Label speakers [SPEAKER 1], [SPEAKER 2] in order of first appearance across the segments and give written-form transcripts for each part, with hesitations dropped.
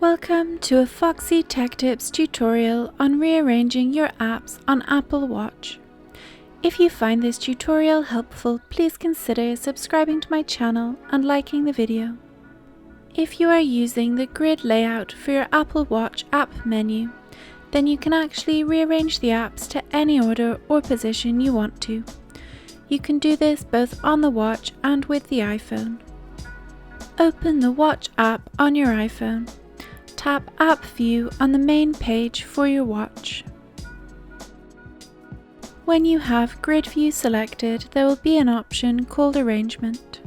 [SPEAKER 1] Welcome to a Foxy Tech Tips tutorial on rearranging your apps on Apple Watch. If you find this tutorial helpful, please consider subscribing to my channel and liking the video. If you are using the grid layout for your Apple Watch app menu, then you can actually rearrange the apps to any order or position you want to. You can do this both on the watch and with the iPhone. Open the Watch app on your iPhone. Tap App View on the main page for your watch. When you have Grid View selected, there will be an option called Arrangement.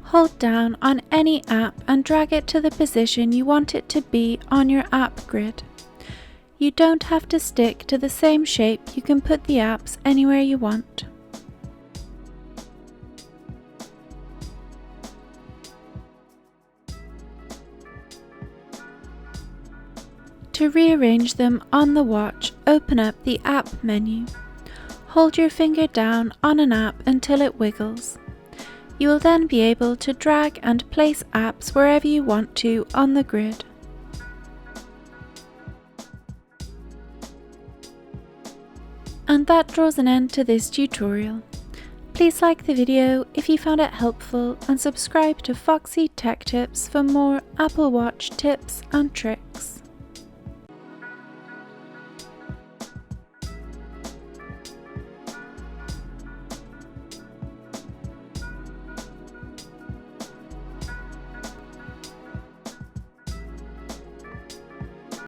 [SPEAKER 1] Hold down on any app and drag it to the position you want it to be on your app grid. You don't have to stick to the same shape, you can put the apps anywhere you want. To rearrange them on the watch, open up the app menu. Hold your finger down on an app until it wiggles. You will then be able to drag and place apps wherever you want to on the grid. And that draws an end to this tutorial. Please like the video if you found it helpful and subscribe to Foxy Tech Tips for more Apple Watch tips and tricks.